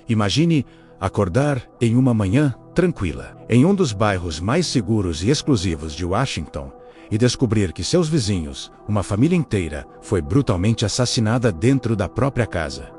Imagine acordar em uma manhã tranquila, em um dos bairros mais seguros e exclusivos de Washington, e descobrir que seus vizinhos, uma família inteira, foi brutalmente assassinada dentro da própria casa.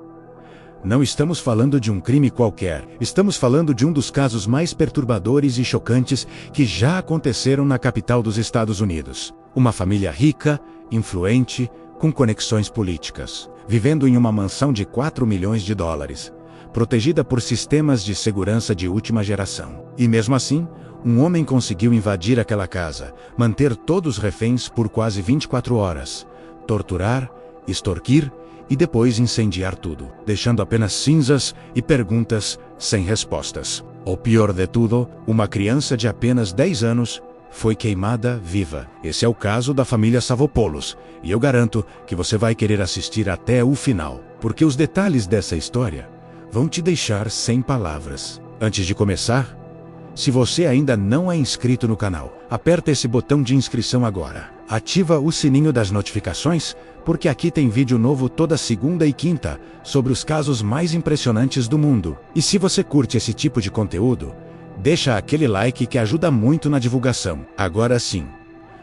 Não estamos falando de um crime qualquer, estamos falando de um dos casos mais perturbadores e chocantes que já aconteceram na capital dos Estados Unidos. Uma família rica, influente, com conexões políticas, vivendo em uma mansão de 4 milhões de dólares, protegida por sistemas de segurança de última geração. E mesmo assim, um homem conseguiu invadir aquela casa, manter todos reféns por quase 24 horas, torturar, extorquir e depois incendiar tudo, deixando apenas cinzas e perguntas sem respostas. O pior de tudo, uma criança de apenas 10 anos foi queimada viva. Esse é o caso da família Savopoulos, e eu garanto que você vai querer assistir até o final, porque os detalhes dessa história vão te deixar sem palavras. Antes de começar, se você ainda não é inscrito no canal, aperta esse botão de inscrição agora. Ativa o sininho das notificações, porque aqui tem vídeo novo toda segunda e quinta sobre os casos mais impressionantes do mundo. E se você curte esse tipo de conteúdo, deixa aquele like que ajuda muito na divulgação. Agora sim,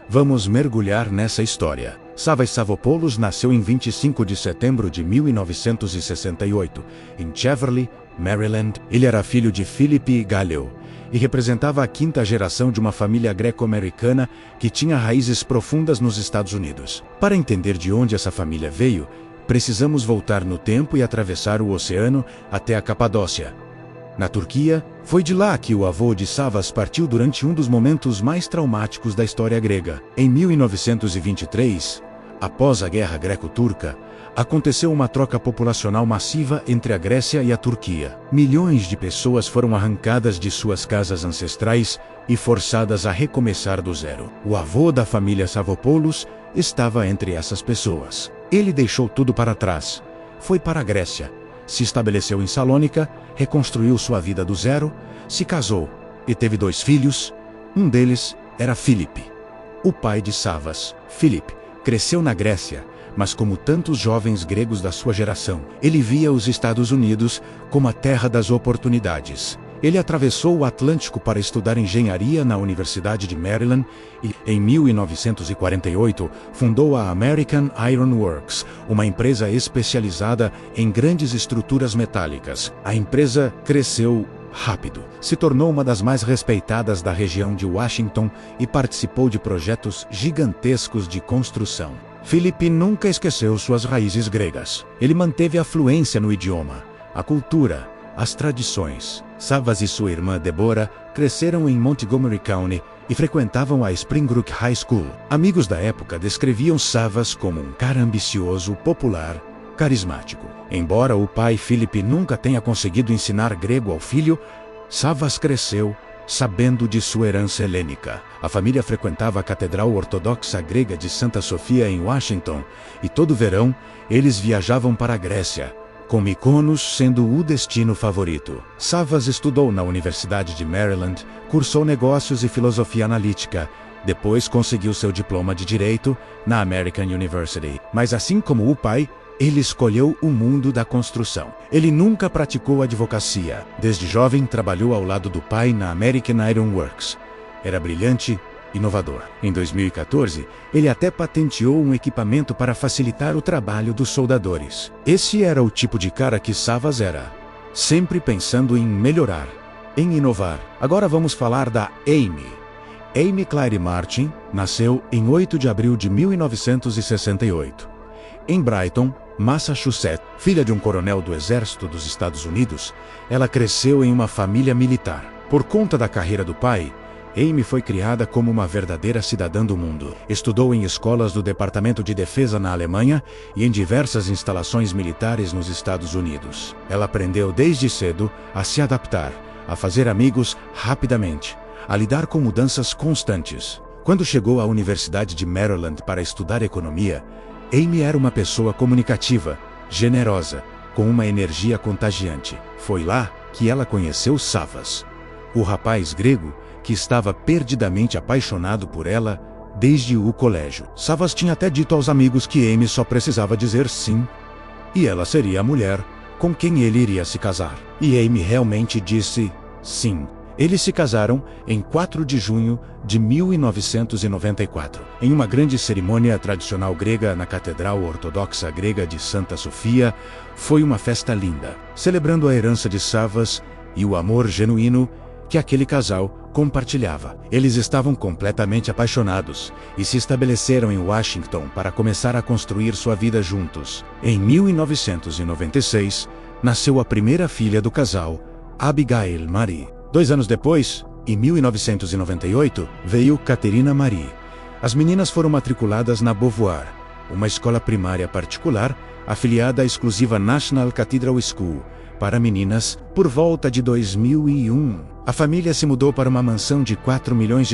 vamos mergulhar nessa história. Savas Savopoulos nasceu em 25 de setembro de 1968, em Cheverly, Maryland. Ele era filho de Philip Gallo e representava a quinta geração de uma família greco-americana que tinha raízes profundas nos Estados Unidos. Para entender de onde essa família veio, precisamos voltar no tempo e atravessar o oceano até a Capadócia, na Turquia. Foi de lá que o avô de Savas partiu durante um dos momentos mais traumáticos da história grega. Em 1923, após a Guerra Greco-Turca, aconteceu uma troca populacional massiva entre a Grécia e a Turquia. Milhões de pessoas foram arrancadas de suas casas ancestrais e forçadas a recomeçar do zero. O avô da família Savopoulos estava entre essas pessoas. Ele deixou tudo para trás, foi para a Grécia, se estabeleceu em Salônica, reconstruiu sua vida do zero, se casou e teve 2 filhos. Um deles era Philip, o pai de Savas. Philip cresceu na Grécia, mas como tantos jovens gregos da sua geração, ele via os Estados Unidos como a terra das oportunidades. Ele atravessou o Atlântico para estudar engenharia na Universidade de Maryland e, em 1948, fundou a American Iron Works, uma empresa especializada em grandes estruturas metálicas. A empresa cresceu rápido, se tornou uma das mais respeitadas da região de Washington e participou de projetos gigantescos de construção. Philip nunca esqueceu suas raízes gregas. Ele manteve a fluência no idioma, a cultura, as tradições. Savas e sua irmã Deborah cresceram em Montgomery County e frequentavam a Springbrook High School. Amigos da época descreviam Savas como um cara ambicioso, popular, carismático. Embora o pai Philip nunca tenha conseguido ensinar grego ao filho, Savas cresceu sabendo de sua herança helênica. A família frequentava a Catedral Ortodoxa Grega de Santa Sofia em Washington, e todo verão eles viajavam para a Grécia, com Mykonos sendo o destino favorito. Savas estudou na Universidade de Maryland, cursou negócios e filosofia analítica. Depois conseguiu seu diploma de direito na American University. Mas assim como o pai, ele escolheu o mundo da construção. Ele nunca praticou advocacia. Desde jovem, trabalhou ao lado do pai na American Iron Works. Era brilhante, inovador. Em 2014, ele até patenteou um equipamento para facilitar o trabalho dos soldadores. Esse era o tipo de cara que Savas era, sempre pensando em melhorar, em inovar. Agora vamos falar da Amy. Amy Claire Martin nasceu em 8 de abril de 1968. Em Brighton, Massachusetts. Filha de um coronel do Exército dos Estados Unidos, ela cresceu em uma família militar. Por conta da carreira do pai, Amy foi criada como uma verdadeira cidadã do mundo. Estudou em escolas do Departamento de Defesa na Alemanha e em diversas instalações militares nos Estados Unidos. Ela aprendeu desde cedo a se adaptar, a fazer amigos rapidamente, a lidar com mudanças constantes. Quando chegou à Universidade de Maryland para estudar economia, Amy era uma pessoa comunicativa, generosa, com uma energia contagiante. Foi lá que ela conheceu Savas, o rapaz grego que estava perdidamente apaixonado por ela desde o colégio. Savas tinha até dito aos amigos que Amy só precisava dizer sim, e ela seria a mulher com quem ele iria se casar. E Amy realmente disse sim. Eles se casaram em 4 de junho de 1994, em uma grande cerimônia tradicional grega na Catedral Ortodoxa Grega de Santa Sofia. Foi uma festa linda, celebrando a herança de Savas e o amor genuíno que aquele casal compartilhava. Eles estavam completamente apaixonados e se estabeleceram em Washington para começar a construir sua vida juntos. Em 1996, nasceu a primeira filha do casal, Abigail Marie. 2 anos depois, em 1998, veio Caterina Marie. As meninas foram matriculadas na Beauvoir, uma escola primária particular afiliada à exclusiva National Cathedral School para meninas, por volta de 2001. A família se mudou para uma mansão de $4 milhões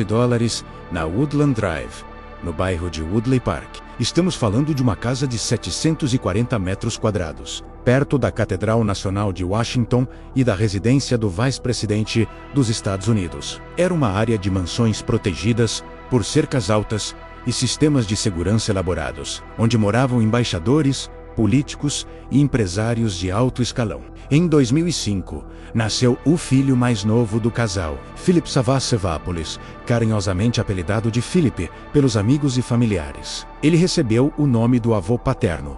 na Woodland Drive, no bairro de Woodley Park. Estamos falando de uma casa de 740 metros quadrados, perto da Catedral Nacional de Washington e da residência do vice-presidente dos Estados Unidos. Era uma área de mansões protegidas por cercas altas e sistemas de segurança elaborados, onde moravam embaixadores, políticos e empresários de alto escalão. Em 2005, nasceu o filho mais novo do casal, Philip Savas Sevapoulos, carinhosamente apelidado de Philip pelos amigos e familiares. Ele recebeu o nome do avô paterno,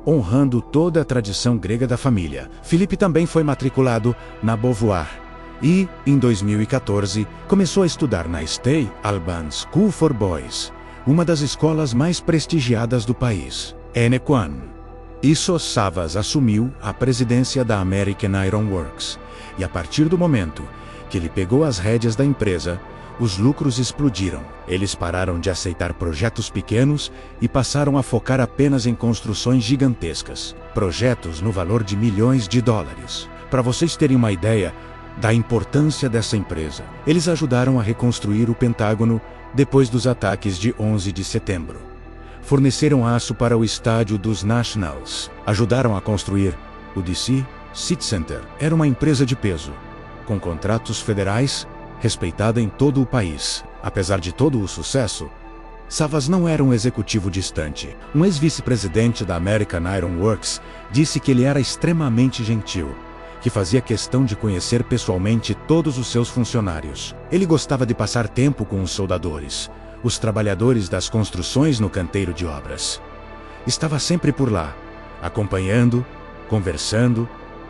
honrando toda a tradição grega da família. Philip também foi matriculado na Beauvoir e, em 2014, começou a estudar na Stay Alban School for Boys, uma das escolas mais prestigiadas do país. Enequan. Isso, Savas assumiu a presidência da American Iron Works, e a partir do momento que ele pegou as rédeas da empresa, os lucros explodiram. Eles pararam de aceitar projetos pequenos e passaram a focar apenas em construções gigantescas, projetos no valor de milhões de dólares. Para vocês terem uma ideia da importância dessa empresa, eles ajudaram a reconstruir o Pentágono depois dos ataques de 11 de setembro. Forneceram aço para o estádio dos Nationals. Ajudaram a construir o DC City Center. Era uma empresa de peso, com contratos federais, respeitada em todo o país. Apesar de todo o sucesso, Savas não era um executivo distante. Um ex-vice-presidente da American Iron Works disse que ele era extremamente gentil, que fazia questão de conhecer pessoalmente todos os seus funcionários. Ele gostava de passar tempo com os soldadores, os trabalhadores das construções no canteiro de obras. Estava sempre por lá, acompanhando, conversando,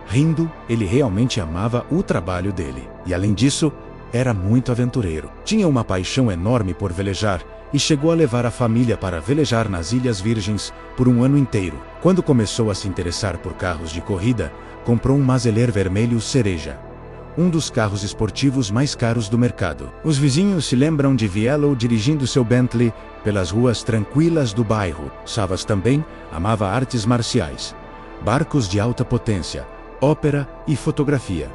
rindo. Ele realmente amava o trabalho dele. E além disso, era muito aventureiro. Tinha uma paixão enorme por velejar e chegou a levar a família para velejar nas Ilhas Virgens por um ano inteiro. Quando começou a se interessar por carros de corrida, comprou um Mazeleer vermelho cereja, um dos carros esportivos mais caros do mercado. Os vizinhos se lembram de Viello dirigindo seu Bentley pelas ruas tranquilas do bairro. Savas também amava artes marciais, barcos de alta potência, ópera e fotografia.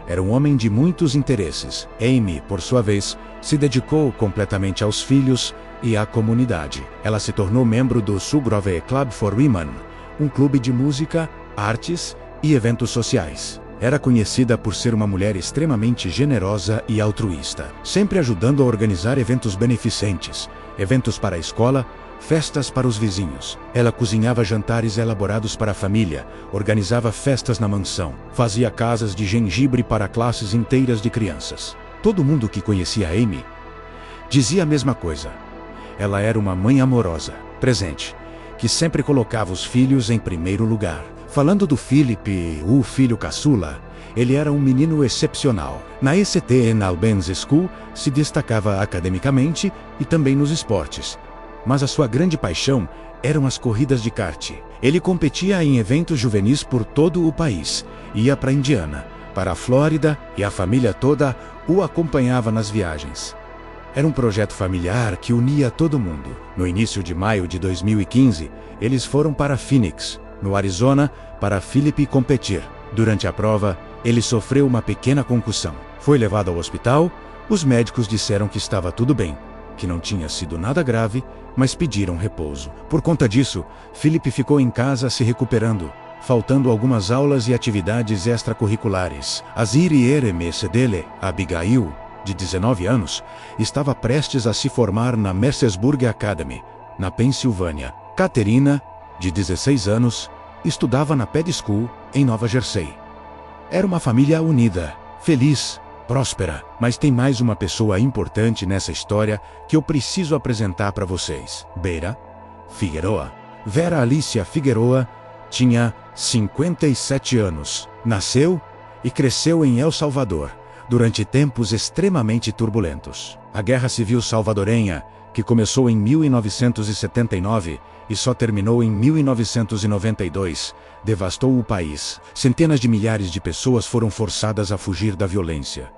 Era um homem de muitos interesses. Amy, por sua vez, se dedicou completamente aos filhos e à comunidade. Ela se tornou membro do Sugrove Club for Women, um clube de música, artes e eventos sociais. Era conhecida por ser uma mulher extremamente generosa e altruísta, sempre ajudando a organizar eventos beneficentes, eventos para a escola, festas para os vizinhos. Ela cozinhava jantares elaborados para a família, organizava festas na mansão, fazia casas de gengibre para classes inteiras de crianças. Todo mundo que conhecia Amy dizia a mesma coisa. Ela era uma mãe amorosa, presente, que sempre colocava os filhos em primeiro lugar. Falando do Philip, o filho caçula, ele era um menino excepcional. Na ECTN Albans School, se destacava academicamente e também nos esportes. Mas a sua grande paixão eram as corridas de kart. Ele competia em eventos juvenis por todo o país. Ia para Indiana, para a Flórida, e a família toda o acompanhava nas viagens. Era um projeto familiar que unia todo mundo. No início de maio de 2015, eles foram para Phoenix, no Arizona, para Philip competir. Durante a prova, ele sofreu uma pequena concussão. Foi levado ao hospital. Os médicos disseram que estava tudo bem, que não tinha sido nada grave, mas pediram repouso. Por conta disso, Philip ficou em casa se recuperando, faltando algumas aulas e atividades extracurriculares. Aziri Eremese dele, Abigail, de 19 anos, estava prestes a se formar na Mercersburg Academy, na Pensilvânia. Caterina, de 16 anos, estudava na Ped School em Nova Jersey. Era uma família unida, feliz, próspera, mas tem mais uma pessoa importante nessa história que eu preciso apresentar para vocês. Vera Figueroa. Vera Alicia Figueroa tinha 57 anos. Nasceu e cresceu em El Salvador, durante tempos extremamente turbulentos. A Guerra Civil Salvadorenha, que começou em 1979 e só terminou em 1992, devastou o país. Centenas de milhares de pessoas foram forçadas a fugir da violência.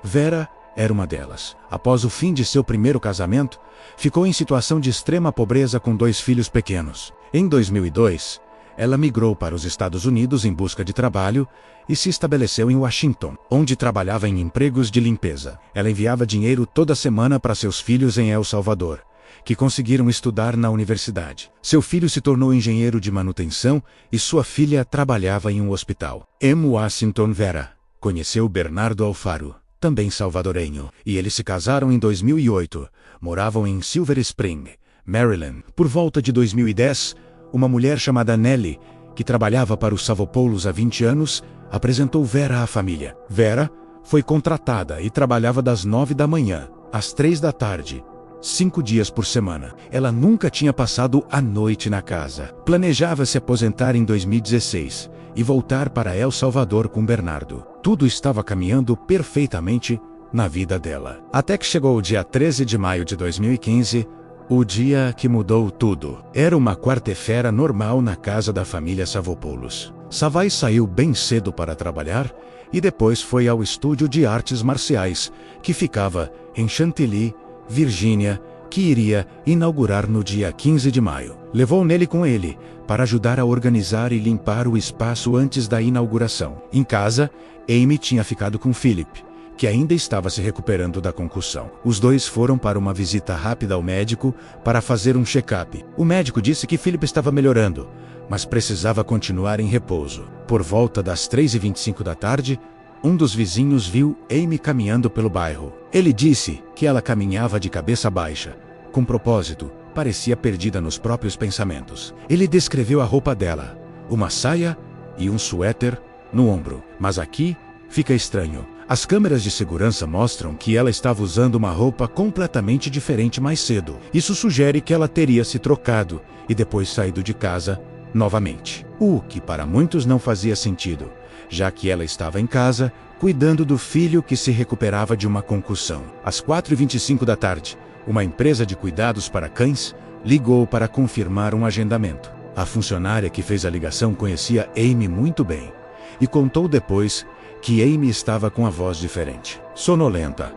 Vera era uma delas. Após o fim de seu primeiro casamento, ficou em situação de extrema pobreza com 2 filhos pequenos. Em 2002, ela migrou para os Estados Unidos em busca de trabalho e se estabeleceu em Washington, onde trabalhava em empregos de limpeza. Ela enviava dinheiro toda semana para seus filhos em El Salvador, que conseguiram estudar na universidade. Seu filho se tornou engenheiro de manutenção e sua filha trabalhava em um hospital. Em Washington, Vera conheceu Bernardo Alfaro, também salvadorenho, e eles se casaram em 2008. Moravam em Silver Spring, Maryland. Por volta de 2010, uma mulher chamada Nelly, que trabalhava para os Savopoulos há 20 anos, apresentou Vera à família. Vera foi contratada e trabalhava das 9 da manhã às 3 da tarde, 5 dias por semana. Ela nunca tinha passado a noite na casa. Planejava se aposentar em 2016 e voltar para El Salvador com Bernardo. Tudo estava caminhando perfeitamente na vida dela. Até que chegou o dia 13 de maio de 2015, o dia que mudou tudo. Era uma quarta-feira normal na casa da família Savopoulos. Savai saiu bem cedo para trabalhar e depois foi ao estúdio de artes marciais, que ficava em Chantilly, Virgínia, que iria inaugurar no dia 15 de maio. Levou Nelly com ele, para ajudar a organizar e limpar o espaço antes da inauguração. Em casa, Amy tinha ficado com Philip, que ainda estava se recuperando da concussão. Os dois foram para uma visita rápida ao médico para fazer um check-up. O médico disse que Philip estava melhorando, mas precisava continuar em repouso. Por volta das 3h25 da tarde, um dos vizinhos viu Amy caminhando pelo bairro. Ele disse que ela caminhava de cabeça baixa. Com propósito, parecia perdida nos próprios pensamentos. Ele descreveu a roupa dela, uma saia e um suéter no ombro. Mas aqui fica estranho. As câmeras de segurança mostram que ela estava usando uma roupa completamente diferente mais cedo. Isso sugere que ela teria se trocado e depois saído de casa novamente. O que para muitos não fazia sentido, já que ela estava em casa, cuidando do filho que se recuperava de uma concussão. Às 4h25 da tarde, uma empresa de cuidados para cães ligou para confirmar um agendamento. A funcionária que fez a ligação conhecia Amy muito bem e contou depois que Amy estava com a voz diferente, sonolenta.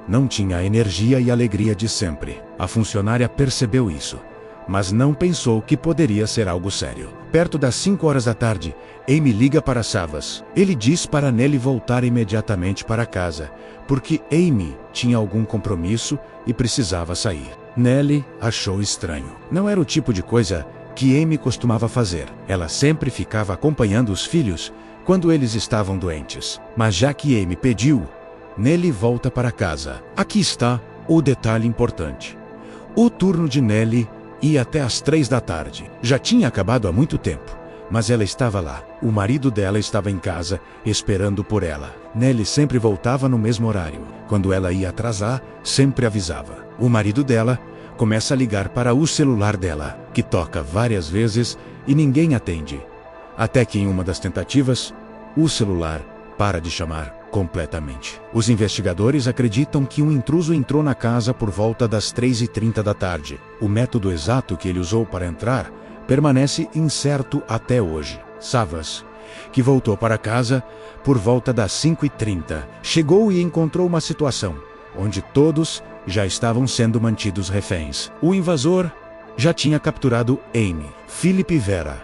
Não tinha a energia e alegria de sempre. A funcionária percebeu isso, mas não pensou que poderia ser algo sério. Perto das 5 horas da tarde, Amy liga para Savas. Ele diz para Nelly voltar imediatamente para casa, porque Amy tinha algum compromisso e precisava sair. Nelly achou estranho. Não era o tipo de coisa que Amy costumava fazer. Ela sempre ficava acompanhando os filhos quando eles estavam doentes. Mas já que Amy pediu, Nelly volta para casa. Aqui está o detalhe importante. O turno de Nelly ia até às 3 da tarde. Já tinha acabado há muito tempo, mas ela estava lá. O marido dela estava em casa, esperando por ela. Nelly sempre voltava no mesmo horário. Quando ela ia atrasar, sempre avisava. O marido dela começa a ligar para o celular dela, que toca várias vezes e ninguém atende. Até que em uma das tentativas, o celular para de chamar completamente. Os investigadores acreditam que um intruso entrou na casa por volta das 3h30 da tarde. O método exato que ele usou para entrar permanece incerto até hoje. Savas, que voltou para casa por volta das 5h30, chegou e encontrou uma situação onde todos já estavam sendo mantidos reféns. O invasor já tinha capturado Amy, Philip e Vera.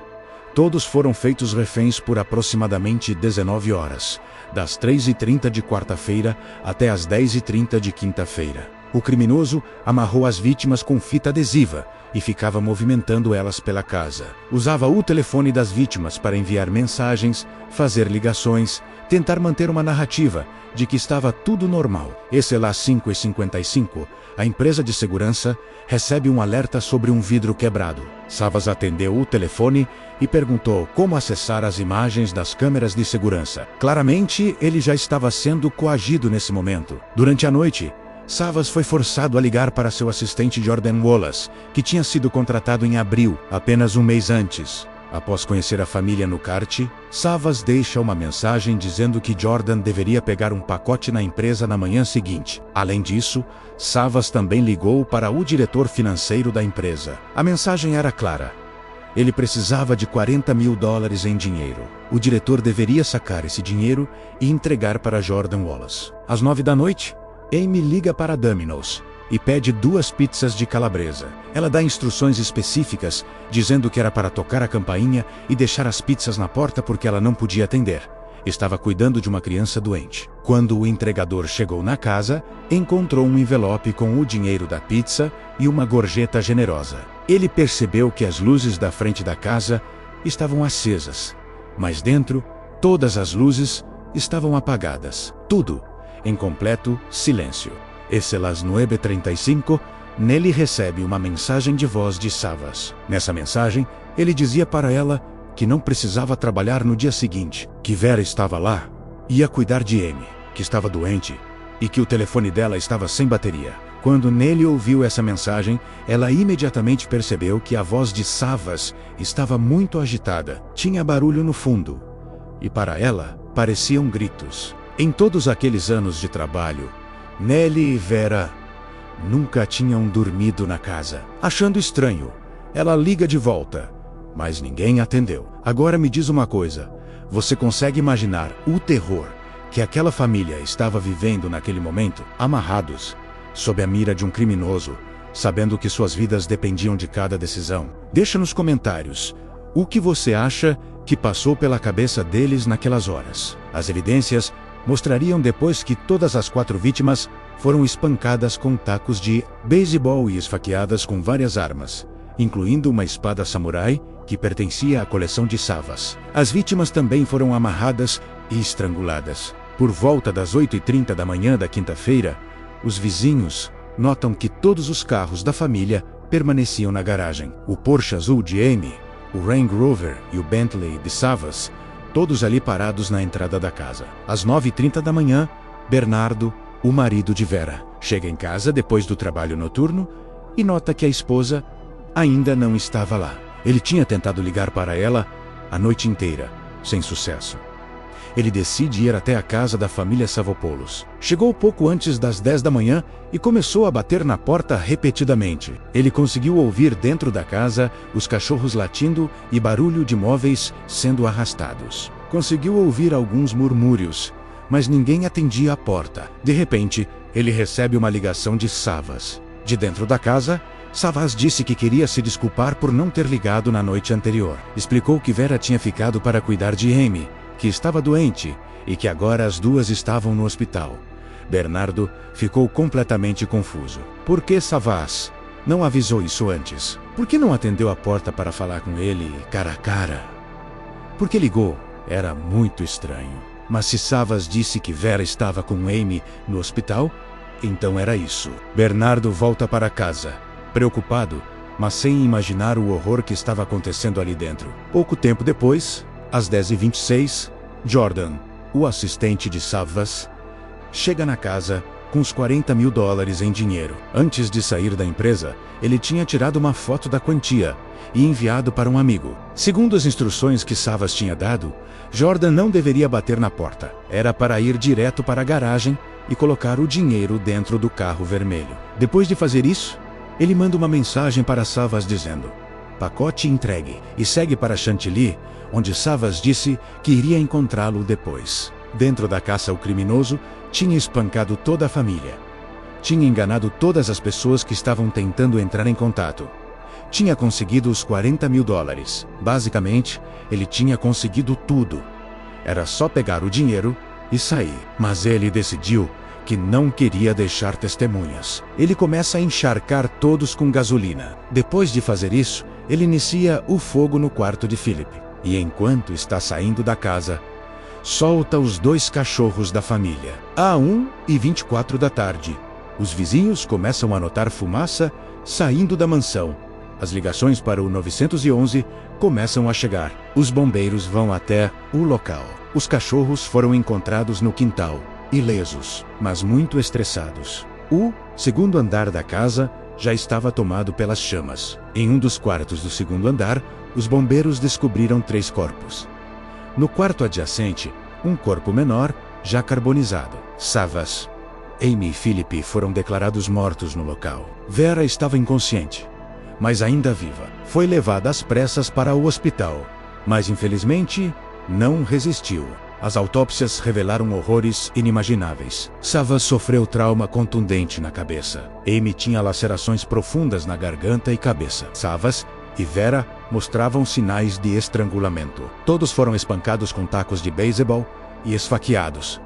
Todos foram feitos reféns por aproximadamente 19 horas, das 3h30 de quarta-feira até as 10h30 de quinta-feira. O criminoso amarrou as vítimas com fita adesiva e ficava movimentando elas pela casa. Usava o telefone das vítimas para enviar mensagens, fazer ligações, tentar manter uma narrativa de que estava tudo normal. Esse lá 5h55, a empresa de segurança recebe um alerta sobre um vidro quebrado. Savas atendeu o telefone e perguntou como acessar as imagens das câmeras de segurança. Claramente, ele já estava sendo coagido nesse momento. Durante a noite, Savas foi forçado a ligar para seu assistente Jordan Wallace, que tinha sido contratado em abril, apenas um mês antes. Após conhecer a família no kart, Savas deixa uma mensagem dizendo que Jordan deveria pegar um pacote na empresa na manhã seguinte. Além disso, Savas também ligou para o diretor financeiro da empresa. A mensagem era clara. Ele precisava de $40 mil em dinheiro. O diretor deveria sacar esse dinheiro e entregar para Jordan Wallace. Às 9 da noite, Amy liga para Domino's e pede 2 pizzas de calabresa. Ela dá instruções específicas, dizendo que era para tocar a campainha e deixar as pizzas na porta porque ela não podia atender. Estava cuidando de uma criança doente. Quando o entregador chegou na casa, encontrou um envelope com o dinheiro da pizza e uma gorjeta generosa. Ele percebeu que as luzes da frente da casa estavam acesas, mas dentro, todas as luzes estavam apagadas. Tudo em completo silêncio. Esse las 9h35, Nelly recebe uma mensagem de voz de Savas. Nessa mensagem, ele dizia para ela que não precisava trabalhar no dia seguinte, que Vera estava lá, ia cuidar de Amy, que estava doente, e que o telefone dela estava sem bateria. Quando Nelly ouviu essa mensagem, ela imediatamente percebeu que a voz de Savas estava muito agitada. Tinha barulho no fundo, e para ela, pareciam gritos. Em todos aqueles anos de trabalho, Nelly e Vera nunca tinham dormido na casa. Achando estranho, ela liga de volta, mas ninguém atendeu. Agora me diz uma coisa, você consegue imaginar o terror que aquela família estava vivendo naquele momento, amarrados, sob a mira de um criminoso, sabendo que suas vidas dependiam de cada decisão? Deixa nos comentários o que você acha que passou pela cabeça deles naquelas horas. As evidências mostrariam depois que todas as 4 vítimas foram espancadas com tacos de beisebol e esfaqueadas com várias armas, incluindo uma espada samurai que pertencia à coleção de Savas. As vítimas também foram amarradas e estranguladas. Por volta das 8h30 da manhã da quinta-feira, os vizinhos notam que todos os carros da família permaneciam na garagem. O Porsche azul de Amy, o Range Rover e o Bentley de Savas, todos ali parados na entrada da casa. Às 9h30 da manhã, Bernardo, o marido de Vera, chega em casa depois do trabalho noturno e nota que a esposa ainda não estava lá. Ele tinha tentado ligar para ela a noite inteira, sem sucesso. Ele decide ir até a casa da família Savopoulos. Chegou pouco antes das 10 da manhã e começou a bater na porta repetidamente. Ele conseguiu ouvir dentro da casa os cachorros latindo e barulho de móveis sendo arrastados. Conseguiu ouvir alguns murmúrios, mas ninguém atendia a porta. De repente, ele recebe uma ligação de Savas. De dentro da casa, Savas disse que queria se desculpar por não ter ligado na noite anterior. Explicou que Vera tinha ficado para cuidar de Amy, que estava doente e que agora as duas estavam no hospital. Bernardo ficou completamente confuso. Por que Savas não avisou isso antes? Por que não atendeu a porta para falar com ele cara a cara? Por que ligou? Era muito estranho. Mas se Savas disse que Vera estava com Amy no hospital, então era isso. Bernardo volta para casa, preocupado, mas sem imaginar o horror que estava acontecendo ali dentro. Pouco tempo depois, às 10h26, Jordan, o assistente de Savas, chega na casa com os $40 mil em dinheiro. Antes de sair da empresa, ele tinha tirado uma foto da quantia e enviado para um amigo. Segundo as instruções que Savas tinha dado, Jordan não deveria bater na porta. Era para ir direto para a garagem e colocar o dinheiro dentro do carro vermelho. Depois de fazer isso, ele manda uma mensagem para Savas dizendo: pacote entregue, e segue para Chantilly, onde Savas disse que iria encontrá-lo depois. Dentro da casa, o criminoso tinha espancado toda a família. Tinha enganado todas as pessoas que estavam tentando entrar em contato. Tinha conseguido os $40 mil. Basicamente, ele tinha conseguido tudo. Era só pegar o dinheiro e sair. Mas ele decidiu que não queria deixar testemunhas. Ele começa a encharcar todos com gasolina. Depois de fazer isso, ele inicia o fogo no quarto de Philip. E enquanto está saindo da casa, solta os 2 cachorros da família. À 1h24 da tarde, os vizinhos começam a notar fumaça saindo da mansão. As ligações para o 911 começam a chegar. Os bombeiros vão até o local. Os cachorros foram encontrados no quintal, ilesos, mas muito estressados. O segundo andar da casa já estava tomado pelas chamas. Em um dos quartos do segundo andar, os bombeiros descobriram 3 corpos. No quarto adjacente, um corpo menor, já carbonizado. Savas, Amy e Philip foram declarados mortos no local. Vera estava inconsciente, mas ainda viva. Foi levada às pressas para o hospital, mas infelizmente não resistiu. As autópsias revelaram horrores inimagináveis. Savas sofreu trauma contundente na cabeça. Amy tinha lacerações profundas na garganta e cabeça. Savas e Vera mostravam sinais de estrangulamento. Todos foram espancados com tacos de beisebol e esfaqueados.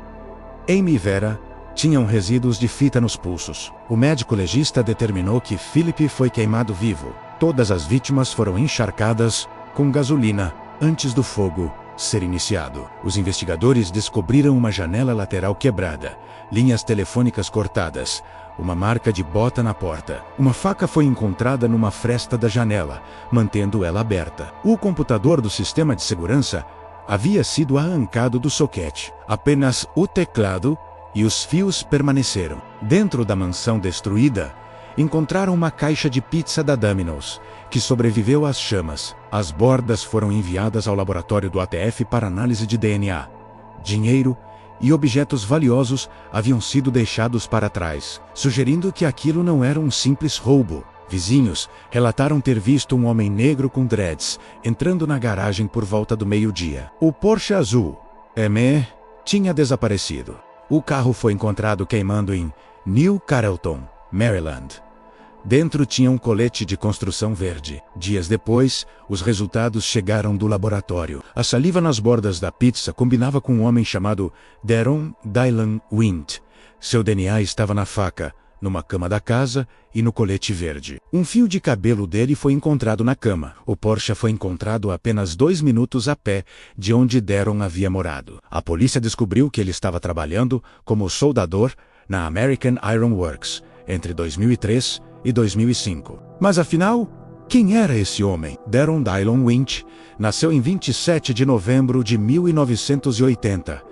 Amy e Vera tinham resíduos de fita nos pulsos. O médico legista determinou que Philip foi queimado vivo. Todas as vítimas foram encharcadas com gasolina antes do fogo ser iniciado. Os investigadores descobriram uma janela lateral quebrada, linhas telefônicas cortadas, uma marca de bota na porta. Uma faca foi encontrada numa fresta da janela, mantendo ela aberta. O computador do sistema de segurança havia sido arrancado do soquete. Apenas o teclado e os fios permaneceram. Dentro da mansão destruída, encontraram uma caixa de pizza da Domino's, que sobreviveu às chamas. As bordas foram enviadas ao laboratório do ATF para análise de DNA. Dinheiro e objetos valiosos haviam sido deixados para trás, sugerindo que aquilo não era um simples roubo. Vizinhos relataram ter visto um homem negro com dreads entrando na garagem por volta do meio-dia. O Porsche azul, ME, tinha desaparecido. O carro foi encontrado queimando em New Carrollton, Maryland. Dentro tinha um colete de construção verde. Dias depois, os resultados chegaram do laboratório. A saliva nas bordas da pizza combinava com um homem chamado Daron Dylan Wint. Seu DNA estava na faca, numa cama da casa e no colete verde. Um fio de cabelo dele foi encontrado na cama. O Porsche foi encontrado a apenas 2 minutos a pé de onde Daron havia morado. A polícia descobriu que ele estava trabalhando como soldador na American Iron Works entre 2003 e 2005. Mas afinal, quem era esse homem? Daron Dylan Wint nasceu em 27 de novembro de 1980.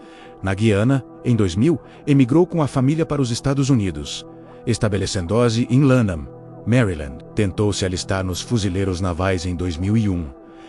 Na Guiana, em 2000, emigrou com a família para os Estados Unidos, estabelecendo-se em Lanham, Maryland. Tentou se alistar nos fuzileiros navais em 2001,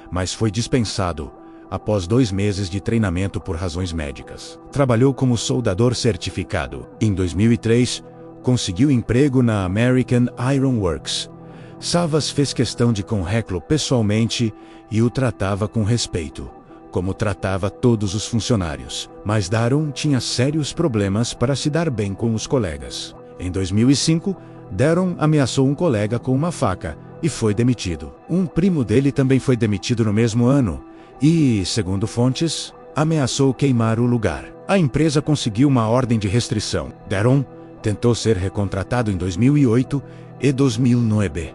mas foi dispensado após 2 meses de treinamento por razões médicas. Trabalhou como soldador certificado. Em 2003, conseguiu emprego na American Iron Works. Savas fez questão de conhecê-lo pessoalmente e o tratava com respeito, como tratava todos os funcionários. Mas Daron tinha sérios problemas para se dar bem com os colegas. Em 2005, Daron ameaçou um colega com uma faca e foi demitido. Um primo dele também foi demitido no mesmo ano e, segundo fontes, ameaçou queimar o lugar. A empresa conseguiu uma ordem de restrição. Daron tentou ser recontratado em 2008 e 2009,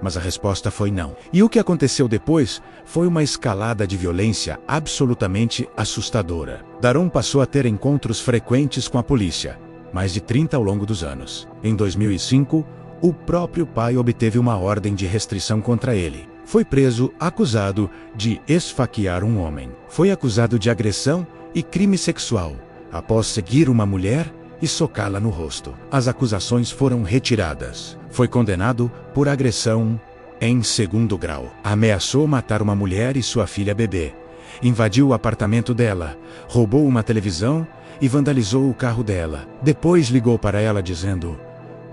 mas a resposta foi não. E o que aconteceu depois foi uma escalada de violência absolutamente assustadora. Daron passou a ter encontros frequentes com a polícia, mais de 30 ao longo dos anos. Em 2005, o próprio pai obteve uma ordem de restrição contra ele. Foi preso acusado de esfaquear um homem. Foi acusado de agressão e crime sexual, após seguir uma mulher e socá-la no rosto. As acusações foram retiradas. Foi condenado por agressão em 2º grau. Ameaçou matar uma mulher e sua filha bebê. Invadiu o apartamento dela, roubou uma televisão e vandalizou o carro dela. Depois ligou para ela dizendo: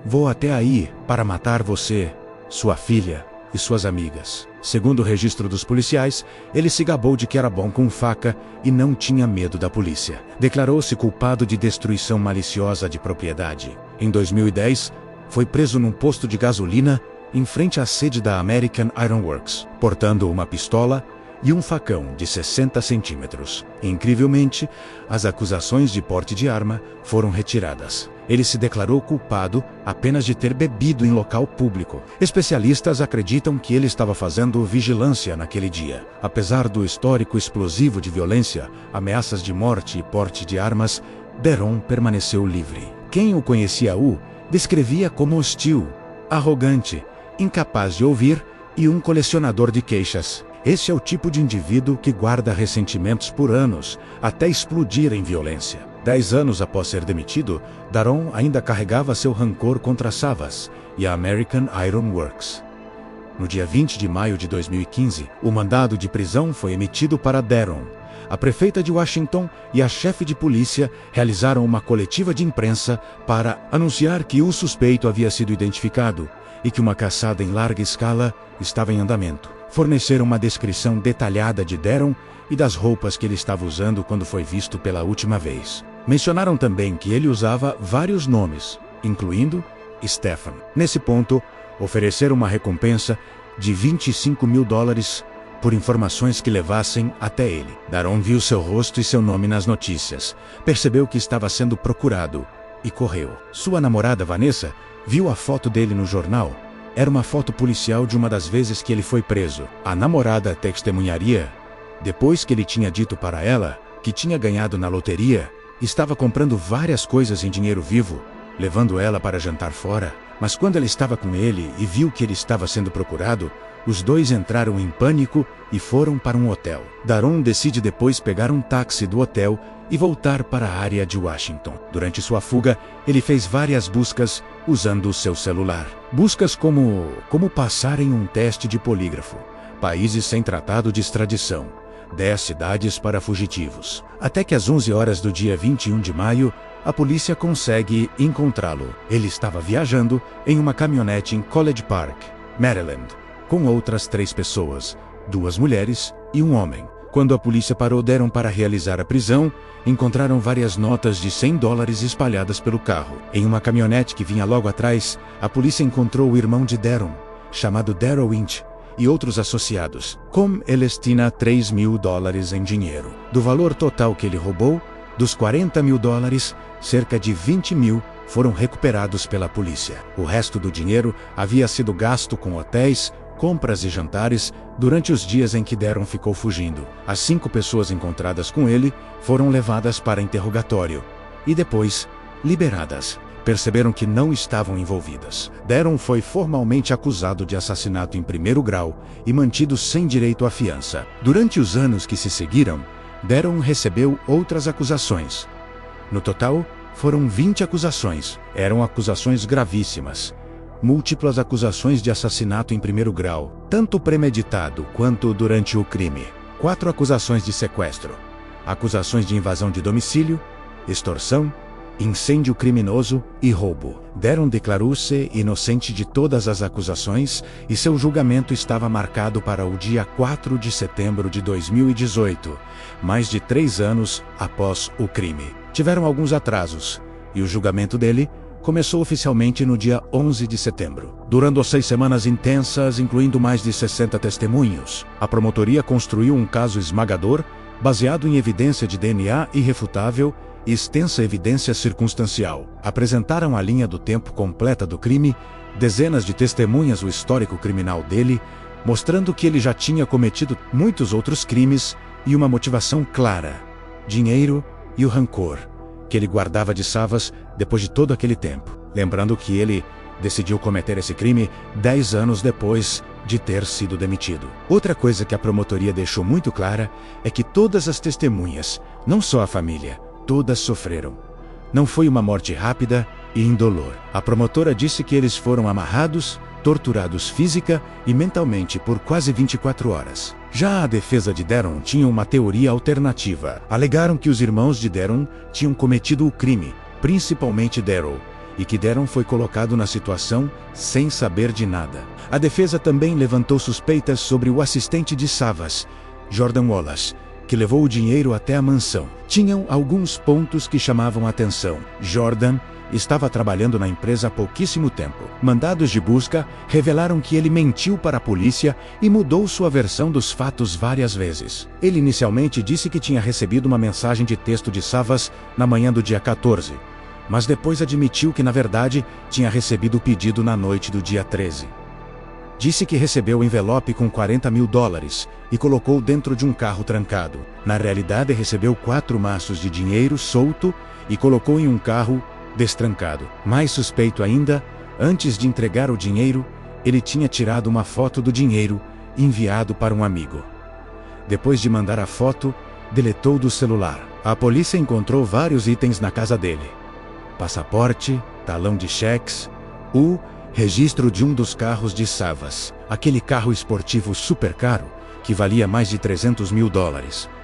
"Vou até aí para matar você, sua filha e suas amigas." Segundo o registro dos policiais, ele se gabou de que era bom com faca e não tinha medo da polícia. Declarou-se culpado de destruição maliciosa de propriedade. Em 2010, foi preso num posto de gasolina em frente à sede da American Iron Works. Portando uma pistola, e um facão de 60 centímetros. Incrivelmente, as acusações de porte de arma foram retiradas. Ele se declarou culpado apenas de ter bebido em local público. Especialistas acreditam que ele estava fazendo vigilância naquele dia. Apesar do histórico explosivo de violência, ameaças de morte e porte de armas, Deron permaneceu livre. Quem o conhecia descrevia como hostil, arrogante, incapaz de ouvir e um colecionador de queixas. Esse é o tipo de indivíduo que guarda ressentimentos por anos, até explodir em violência. 10 anos após ser demitido, Daron ainda carregava seu rancor contra Savas e a American Iron Works. No dia 20 de maio de 2015, o mandado de prisão foi emitido para Daron. A prefeita de Washington e a chefe de polícia realizaram uma coletiva de imprensa para anunciar que o suspeito havia sido identificado e que uma caçada em larga escala estava em andamento. Forneceram uma descrição detalhada de Daron e das roupas que ele estava usando quando foi visto pela última vez. Mencionaram também que ele usava vários nomes, incluindo Stephen. Nesse ponto, ofereceram uma recompensa de $25 mil por informações que levassem até ele. Daron viu seu rosto e seu nome nas notícias, percebeu que estava sendo procurado e correu. Sua namorada Vanessa viu a foto dele no jornal. Era uma foto policial de uma das vezes que ele foi preso. A namorada testemunharia, depois que ele tinha dito para ela que tinha ganhado na loteria, estava comprando várias coisas em dinheiro vivo, levando ela para jantar fora. Mas quando ela estava com ele e viu que ele estava sendo procurado, os dois entraram em pânico e foram para um hotel. Daron decide depois pegar um táxi do hotel e voltar para a área de Washington. Durante sua fuga, ele fez várias buscas usando o seu celular. Buscas como passar em um teste de polígrafo, países sem tratado de extradição, 10 cidades para fugitivos. Até que às 11 horas do dia 21 de maio, a polícia consegue encontrá-lo. Ele estava viajando em uma caminhonete em College Park, Maryland, com outras 3 pessoas, 2 mulheres e um homem. Quando a polícia parou Daron para realizar a prisão, encontraram várias notas de $100 espalhadas pelo carro. Em uma caminhonete que vinha logo atrás, a polícia encontrou o irmão de Daron, chamado Daryl Winch, e outros associados. Com eles tinha $3 mil em dinheiro. Do valor total que ele roubou, dos $40 mil, cerca de 20 mil foram recuperados pela polícia. O resto do dinheiro havia sido gasto com hotéis, compras e jantares durante os dias em que Daron ficou fugindo. As 5 pessoas encontradas com ele foram levadas para interrogatório e depois liberadas. Perceberam que não estavam envolvidas. Daron foi formalmente acusado de assassinato em 1º grau e mantido sem direito à fiança. Durante os anos que se seguiram, Daron recebeu outras acusações. No total, foram 20 acusações. Eram acusações gravíssimas. Múltiplas acusações de assassinato em 1º grau, tanto premeditado quanto durante o crime. 4 acusações de sequestro. Acusações de invasão de domicílio, extorsão, incêndio criminoso e roubo. Daron declarou-se inocente de todas as acusações e seu julgamento estava marcado para o dia 4 de setembro de 2018, mais de 3 anos após o crime. Tiveram alguns atrasos, e o julgamento dele começou oficialmente no dia 11 de setembro. Durando 6 semanas intensas, incluindo mais de 60 testemunhos, a promotoria construiu um caso esmagador, baseado em evidência de DNA irrefutável e extensa evidência circunstancial. Apresentaram a linha do tempo completa do crime, dezenas de testemunhas o histórico criminal dele, mostrando que ele já tinha cometido muitos outros crimes e uma motivação clara: dinheiro e o rancor que ele guardava de Savas depois de todo aquele tempo. Lembrando que ele decidiu cometer esse crime 10 anos depois de ter sido demitido. Outra coisa que a promotoria deixou muito clara é que todas as testemunhas, não só a família, todas sofreram. Não foi uma morte rápida e indolor. A promotora disse que eles foram amarrados, torturados física e mentalmente por quase 24 horas. Já a defesa de Daron tinha uma teoria alternativa. Alegaram que os irmãos de Daron tinham cometido o crime, principalmente Daryl, e que Daron foi colocado na situação sem saber de nada. A defesa também levantou suspeitas sobre o assistente de Savas, Jordan Wallace, que levou o dinheiro até a mansão. Tinham alguns pontos que chamavam a atenção. Jordan estava trabalhando na empresa há pouquíssimo tempo. Mandados de busca revelaram que ele mentiu para a polícia e mudou sua versão dos fatos várias vezes. Ele inicialmente disse que tinha recebido uma mensagem de texto de Savas na manhã do dia 14, mas depois admitiu que na verdade tinha recebido o pedido na noite do dia 13. Disse que recebeu o envelope com $40 mil e colocou dentro de um carro trancado. Na realidade, recebeu 4 maços de dinheiro solto e colocou em um carro destrancado. Mais suspeito ainda, antes de entregar o dinheiro, ele tinha tirado uma foto do dinheiro e enviado para um amigo. Depois de mandar a foto, deletou do celular. A polícia encontrou vários itens na casa dele: passaporte, talão de cheques, o registro de um dos carros de Savas, aquele carro esportivo super caro que valia mais de $300 mil.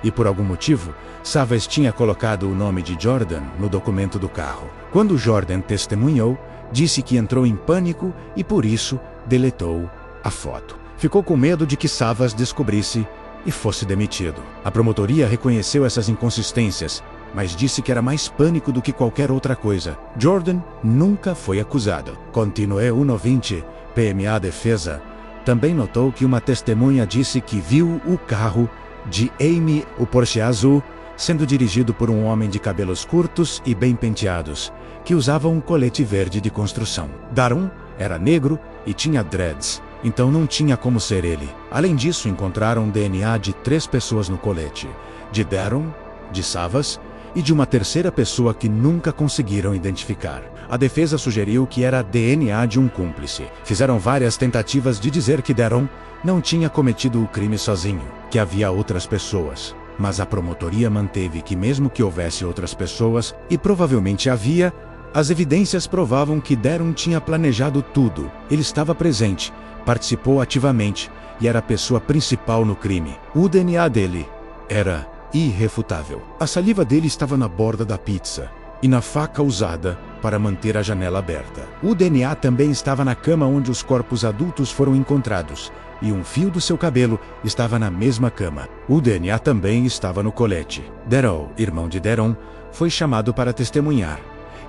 E por algum motivo, Savas tinha colocado o nome de Jordan no documento do carro. Quando Jordan testemunhou, disse que entrou em pânico e por isso deletou a foto. Ficou com medo de que Savas descobrisse e fosse demitido. A promotoria reconheceu essas inconsistências, mas disse que era mais pânico do que qualquer outra coisa. Jordan nunca foi acusado. Continuou 1:20 p.m. A defesa também notou que uma testemunha disse que viu o carro de Amy, o Porsche azul, sendo dirigido por um homem de cabelos curtos e bem penteados, que usava um colete verde de construção. Daron era negro e tinha dreads, então não tinha como ser ele. Além disso, encontraram DNA de 3 pessoas no colete: de Daron, de Savas e de uma terceira pessoa que nunca conseguiram identificar. A defesa sugeriu que era DNA de um cúmplice. Fizeram várias tentativas de dizer que Daron não tinha cometido o crime sozinho, que havia outras pessoas. Mas a promotoria manteve que mesmo que houvesse outras pessoas, e provavelmente havia, as evidências provavam que Daron tinha planejado tudo. Ele estava presente, participou ativamente e era a pessoa principal no crime. O DNA dele era irrefutável. A saliva dele estava na borda da pizza e na faca usada para manter a janela aberta. O DNA também estava na cama onde os corpos adultos foram encontrados, e um fio do seu cabelo estava na mesma cama. O DNA também estava no colete. Daryl, irmão de Daron, foi chamado para testemunhar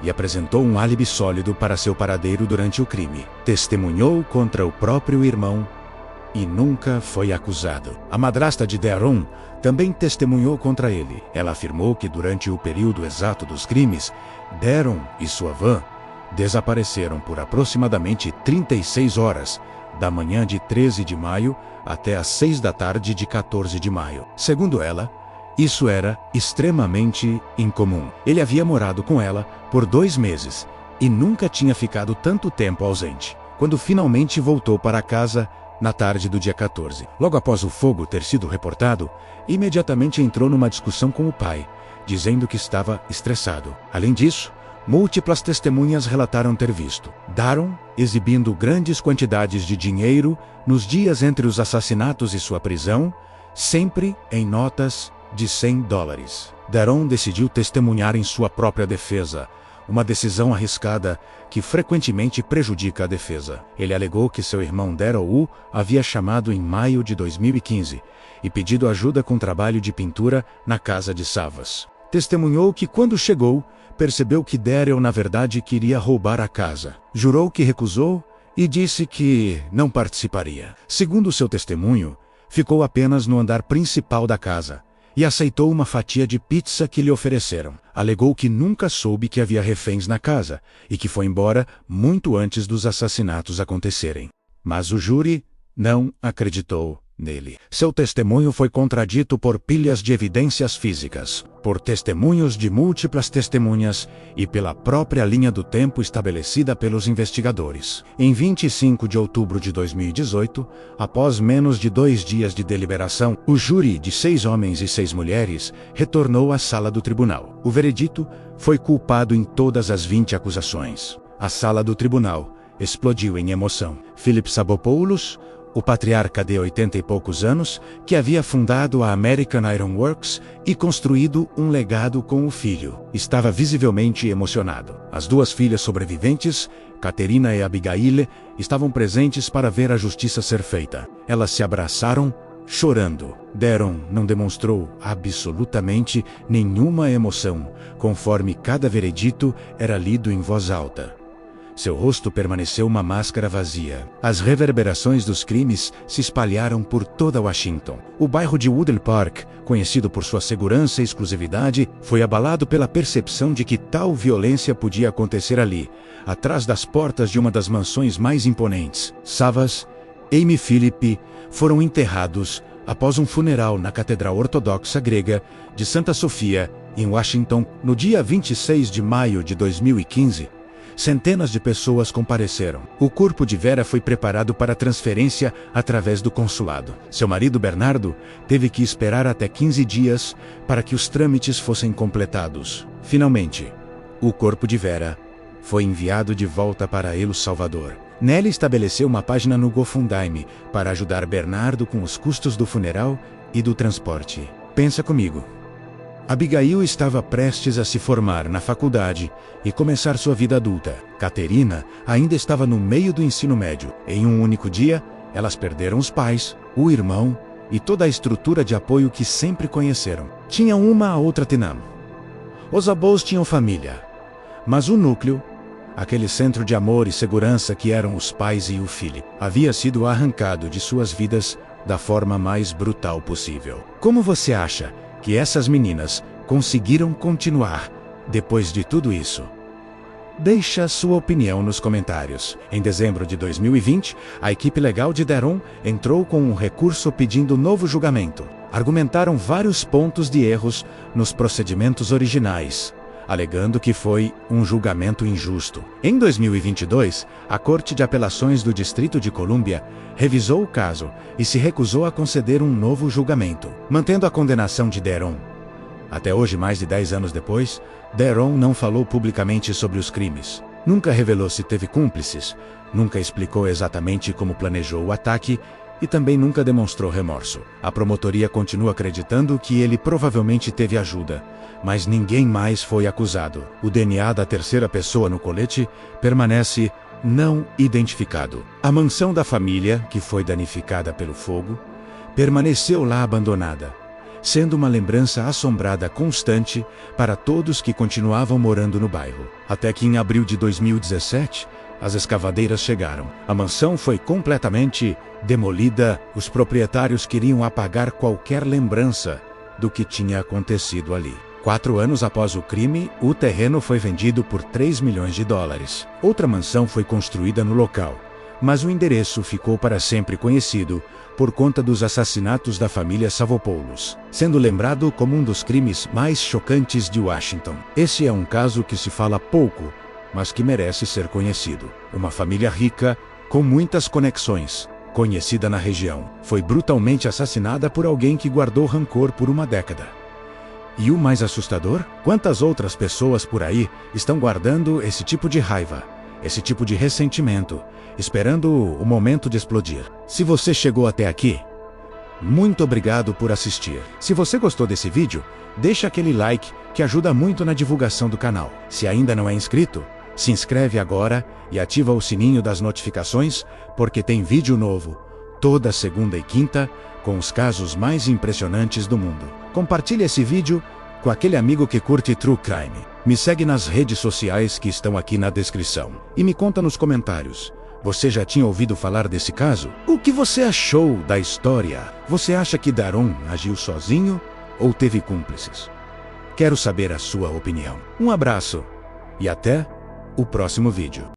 e apresentou um álibi sólido para seu paradeiro durante o crime. Testemunhou contra o próprio irmão e nunca foi acusado. A madrasta de Daron também testemunhou contra ele. Ela afirmou que durante o período exato dos crimes, Daron e sua van desapareceram por aproximadamente 36 horas, da manhã de 13 de maio até às 6 da tarde de 14 de maio. Segundo ela, isso era extremamente incomum. Ele havia morado com ela por 2 meses e nunca tinha ficado tanto tempo ausente. Quando finalmente voltou para casa, na tarde do dia 14, logo após o fogo ter sido reportado, imediatamente entrou numa discussão com o pai, dizendo que estava estressado. Além disso, múltiplas testemunhas relataram ter visto Daron exibindo grandes quantidades de dinheiro nos dias entre os assassinatos e sua prisão, sempre em notas de $100. Daron decidiu testemunhar em sua própria defesa, uma decisão arriscada que frequentemente prejudica a defesa. Ele alegou que seu irmão Daryl o havia chamado em maio de 2015 e pedido ajuda com trabalho de pintura na casa de Savas. Testemunhou que quando chegou, percebeu que Daryl na verdade queria roubar a casa. Jurou que recusou e disse que não participaria. Segundo seu testemunho, ficou apenas no andar principal da casa e aceitou uma fatia de pizza que lhe ofereceram. Alegou que nunca soube que havia reféns na casa e que foi embora muito antes dos assassinatos acontecerem. Mas o júri não acreditou nele. Seu testemunho foi contradito por pilhas de evidências físicas, por testemunhos de múltiplas testemunhas e pela própria linha do tempo estabelecida pelos investigadores. Em 25 de outubro de 2018, após menos de 2 dias de deliberação, o júri de 6 homens e 6 mulheres retornou à sala do tribunal. O veredito foi culpado em todas as 20 acusações. A sala do tribunal explodiu em emoção. Philip Sabopoulos, o patriarca de 80 e poucos anos, que havia fundado a American Iron Works e construído um legado com o filho, estava visivelmente emocionado. As 2 filhas sobreviventes, Caterina e Abigail, estavam presentes para ver a justiça ser feita. Elas se abraçaram chorando. Daron não demonstrou absolutamente nenhuma emoção, conforme cada veredito era lido em voz alta. Seu rosto permaneceu uma máscara vazia. As reverberações dos crimes se espalharam por toda Washington. O bairro de Woodley Park, conhecido por sua segurança e exclusividade, foi abalado pela percepção de que tal violência podia acontecer ali, atrás das portas de uma das mansões mais imponentes. Savas, Amy e Philip foram enterrados após um funeral na Catedral Ortodoxa Grega de Santa Sofia, em Washington, no dia 26 de maio de 2015. Centenas de pessoas compareceram. O corpo de Vera foi preparado para transferência através do consulado. Seu marido Bernardo teve que esperar até 15 dias para que os trâmites fossem completados. Finalmente, o corpo de Vera foi enviado de volta para El Salvador. Nelly estabeleceu uma página no GoFundMe para ajudar Bernardo com os custos do funeral e do transporte. Pensa comigo. Abigail estava prestes a se formar na faculdade e começar sua vida adulta. Caterina ainda estava no meio do ensino médio. Em um único dia, elas perderam os pais, o irmão e toda a estrutura de apoio que sempre conheceram. Tinham uma outra Tinam. Os avós tinham família, mas o núcleo, aquele centro de amor e segurança que eram os pais e o filho, havia sido arrancado de suas vidas da forma mais brutal possível. Como você acha que essas meninas conseguiram continuar depois de tudo isso? Deixa sua opinião nos comentários. Em dezembro de 2020, a equipe legal de Daron entrou com um recurso pedindo novo julgamento. Argumentaram vários pontos de erros nos procedimentos originais, alegando que foi um julgamento injusto. Em 2022, a Corte de Apelações do Distrito de Colômbia revisou o caso e se recusou a conceder um novo julgamento, mantendo a condenação de Daron. Até hoje, mais de 10 anos depois, Daron não falou publicamente sobre os crimes. Nunca revelou se teve cúmplices, nunca explicou exatamente como planejou o ataque e também nunca demonstrou remorso. A promotoria continua acreditando que ele provavelmente teve ajuda, mas ninguém mais foi acusado. O DNA da terceira pessoa no colete permanece não identificado. A mansão da família, que foi danificada pelo fogo, permaneceu lá abandonada, sendo uma lembrança assombrada constante para todos que continuavam morando no bairro. Até que em abril de 2017, as escavadeiras chegaram. A mansão foi completamente demolida. Os proprietários queriam apagar qualquer lembrança do que tinha acontecido ali. 4 anos após o crime, o terreno foi vendido por $3 milhões. Outra mansão foi construída no local, mas o endereço ficou para sempre conhecido por conta dos assassinatos da família Savopoulos, sendo lembrado como um dos crimes mais chocantes de Washington. Esse é um caso que se fala pouco, mas que merece ser conhecido. Uma família rica, com muitas conexões, conhecida na região, foi brutalmente assassinada por alguém que guardou rancor por uma década. E o mais assustador? Quantas outras pessoas por aí estão guardando esse tipo de raiva, esse tipo de ressentimento, esperando o momento de explodir? Se você chegou até aqui, muito obrigado por assistir. Se você gostou desse vídeo, deixa aquele like que ajuda muito na divulgação do canal. Se ainda não é inscrito, se inscreve agora e ativa o sininho das notificações, porque tem vídeo novo toda segunda e quinta com os casos mais impressionantes do mundo. Compartilhe esse vídeo com aquele amigo que curte True Crime. Me segue nas redes sociais que estão aqui na descrição. E me conta nos comentários, você já tinha ouvido falar desse caso? O que você achou da história? Você acha que Daron agiu sozinho ou teve cúmplices? Quero saber a sua opinião. Um abraço e até o próximo vídeo.